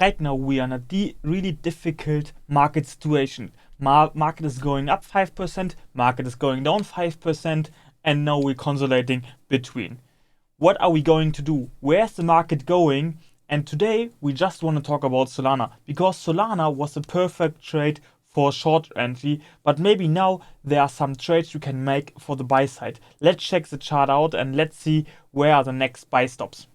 right now we are in a really difficult market situation. Market is going up 5%, market is going down 5%, and now we're consolidating between. What are we going to do? Where's the market going? And today we just want to talk about Solana, because Solana was a perfect trade for short entry, but maybe now there are some trades you can make for the buy side. Let's check the chart out and let's see where are the next buy stops.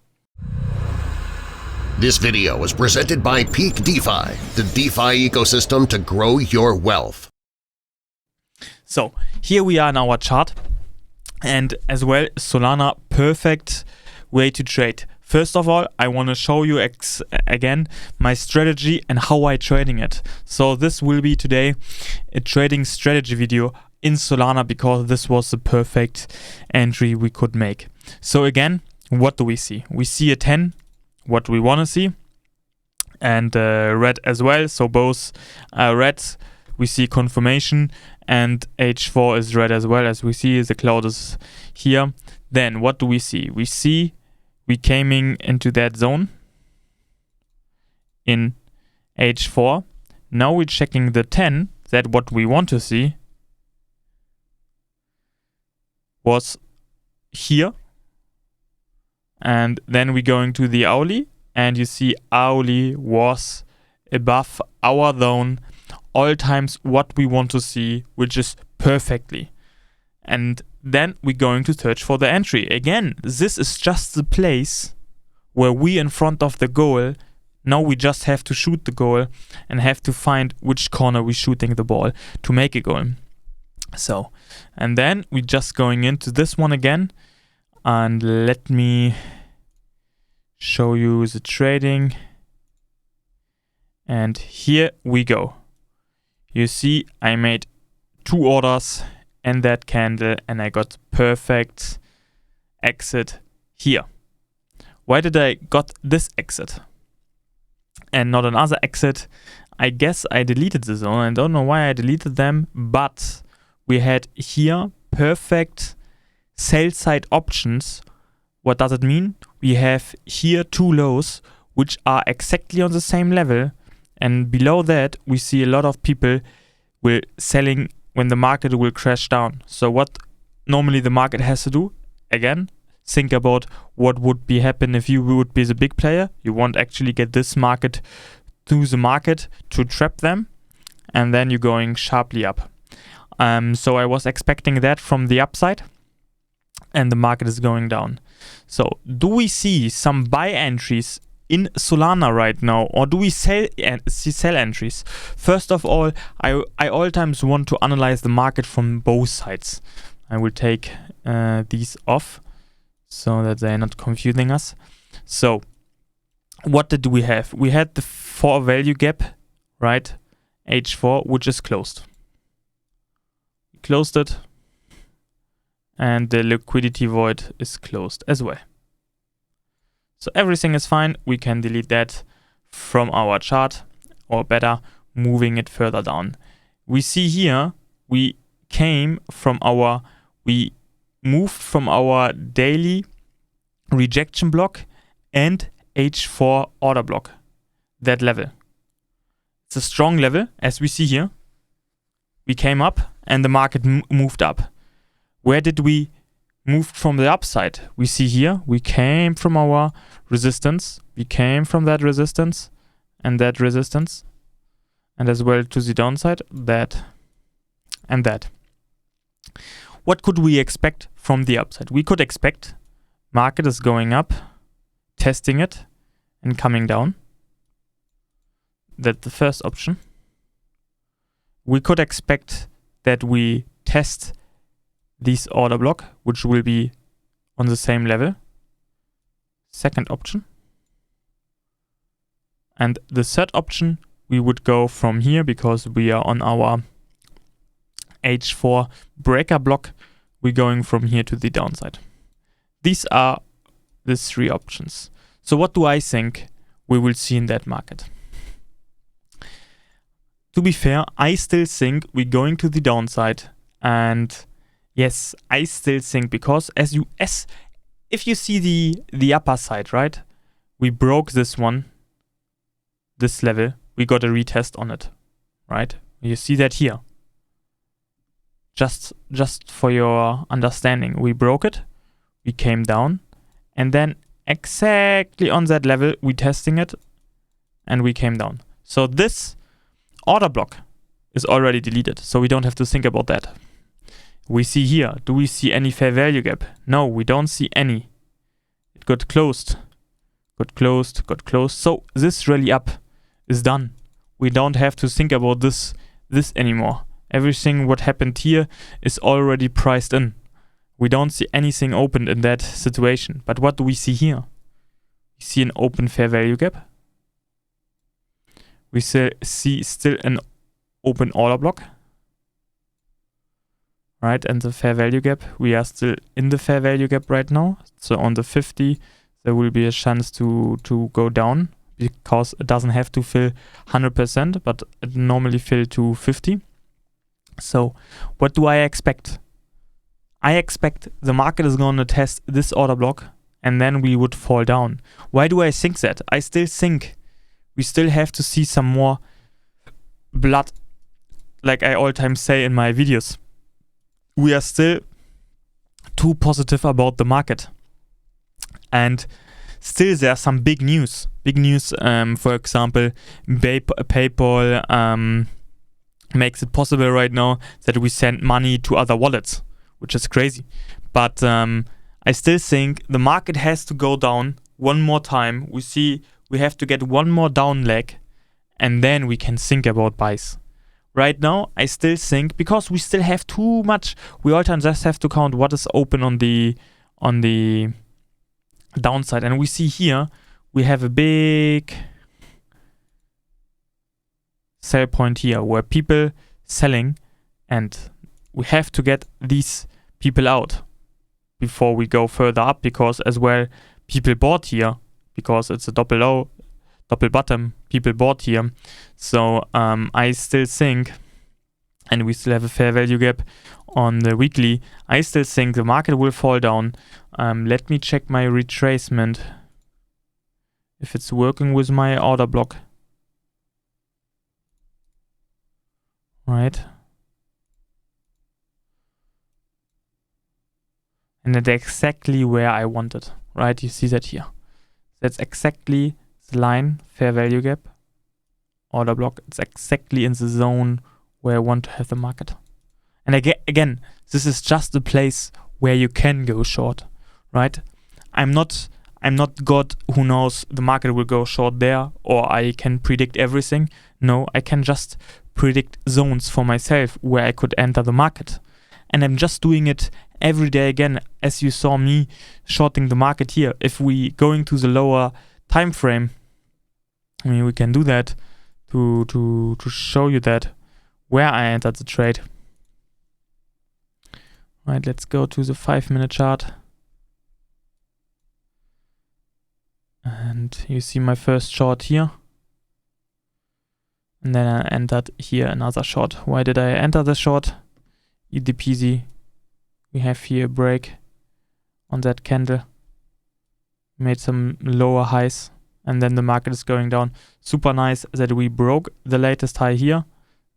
This video was presented by PEAKDEFI, the DeFi ecosystem to grow your wealth. So here we are in our chart, and as well Solana, perfect way to trade. First of all, I want to show you again my strategy and how I trading it. So this will be today a trading strategy video in Solana, because this was the perfect entry we could make. So again, what do we see? We see a 10, what we want to see, and red as well. So both red, we see confirmation, and H4 is red as well. As we see, the cloud is here. Then what do we see? We see we came into that zone in H4. Now we're checking the 10, that what we want to see was here. And then we're going to the hourly, and you see hourly was above our zone all times what we want to see, which is perfectly. And then we're going to search for the entry. Again, this is just the place where we in front of the goal. Now we just have to shoot the goal and have to find which corner we're shooting the ball to make a goal. So, and then we're just going into this one again. And let me show you the trading. And here we go. You see, I made 2 orders and that candle, and I got perfect exit here. Why did I got this exit and not another exit? I guess I deleted the zone. I don't know why I deleted them, but we had here perfect sell side options. What does it mean? We have here 2 lows which are exactly on the same level, and below that we see a lot of people will selling when the market will crash down. So what normally the market has to do, again, think about what would be happen if you would be the big player. You won't actually get this market through the market to trap them, and then you're going sharply up. So I was expecting that from the upside, and the market is going down. So do we see some buy entries in Solana right now, or do we see sell entries? First of all, I all times want to analyze the market from both sides. I will take these off so that they're not confusing us. So what did we have? We had the 4 value gap, right? H4, which is closed. We closed it, and the liquidity void is closed as well. So everything is fine. We can delete that from our chart, or better, moving it further down. We see here we moved from our daily rejection block and H4 order block, that level. It's a strong level, as we see here. We came up and the market moved up. Where did we move from the upside? We see here we came from our resistance, we came from that resistance, and as well to the downside, that and that. What could we expect from the upside? We could expect market is going up, testing it, and coming down. That's the first option. We could expect that we test this order block, which will be on the same level. Second option. And the third option, we would go from here, because we are on our H4 breaker block. We're going from here to the downside. These are the 3 options. So what do I think we will see in that market? To be fair, I still think we're going to the downside, and yes, I still think, because if you see the upper side, right? We broke this one, this level, we got a retest on it, right? You see that here. Just for your understanding, we broke it, we came down, and then exactly on that level, we testing it, and we came down. So this order block is already deleted, so we don't have to think about that. We see here, do we see any fair value gap? No, we don't see any. It got closed, got closed, got closed. So this rally up is done. We don't have to think about this anymore. Everything what happened here is already priced in. We don't see anything opened in that situation. But what do we see here? We see an open fair value gap. We see still an open order block. Right, and the fair value gap, we are still in the fair value gap right now. So on the 50, there will be a chance to go down because it doesn't have to fill 100%, but it normally fill to 50. So what do I expect? I expect the market is going to test this order block and then we would fall down. Why do I think that? I still think we still have to see some more blood, like I all time say in my videos. We are still too positive about the market. And still there are some big news. Big news, for example, PayPal makes it possible right now that we send money to other wallets, which is crazy. But I still think the market has to go down one more time. We see we have to get one more down leg and then we can think about buys. Right now, I still think, because we still have too much, we all time just have to count what is open on the downside. And we see here, we have a big sell point here where people selling, and we have to get these people out before we go further up, because as well, people bought here, because it's a double low, double bottom, people bought here. So I still think, and we still have a fair value gap on the weekly, I still think the market will fall down. Let me check my retracement if it's working with my order block. Right. And that's exactly where I want it. Right, you see that here. That's exactly the line, fair value gap, order block. It's exactly in the zone where I want to have the market. And again, this is just a place where you can go short, right? I'm not God who knows the market will go short there, or I can predict everything. No, I can just predict zones for myself where I could enter the market. And I'm just doing it every day again, as you saw me shorting the market here. If we going to the lower time frame, I mean, we can do that to show you that where I entered the trade. Right, let's go to the 5-minute chart. And you see my first short here. And then I entered here another short. Why did I enter the short? Easy peasy. We have here a break on that candle. Made some lower highs. And then the market is going down. Super nice that we broke the latest high here.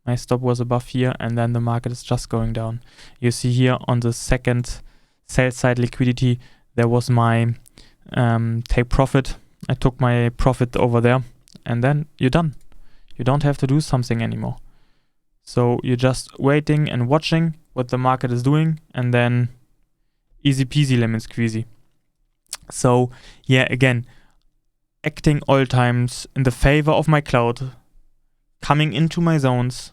My stop was above here, and then the market is just going down. You see here on the second sell side liquidity, there was my take profit. I took my profit over there, and then you're done. You don't have to do something anymore. So you're just waiting and watching what the market is doing, and then easy peasy lemon squeezy. So yeah, again, acting all times in the favor of my cloud, coming into my zones,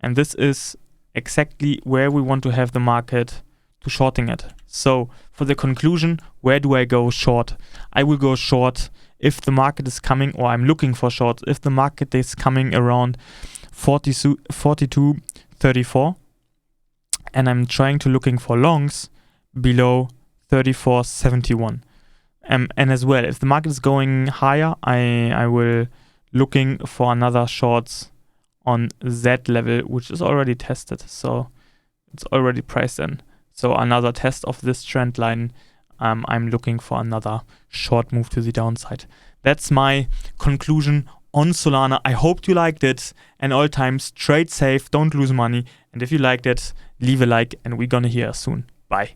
and this is exactly where we want to have the market to shorting it. So for the conclusion, where do I go short? I will go short if the market is coming, or I'm looking for short, if the market is coming around 42.34, and I'm trying to looking for longs below 34.71. And as well, if the market is going higher, I will looking for another shorts on that level, which is already tested. So it's already priced in. So another test of this trend line, I'm looking for another short move to the downside. That's my conclusion on Solana. I hope you liked it, and all times trade safe, don't lose money, and if you liked it, leave a like, and we're gonna hear us soon. Bye.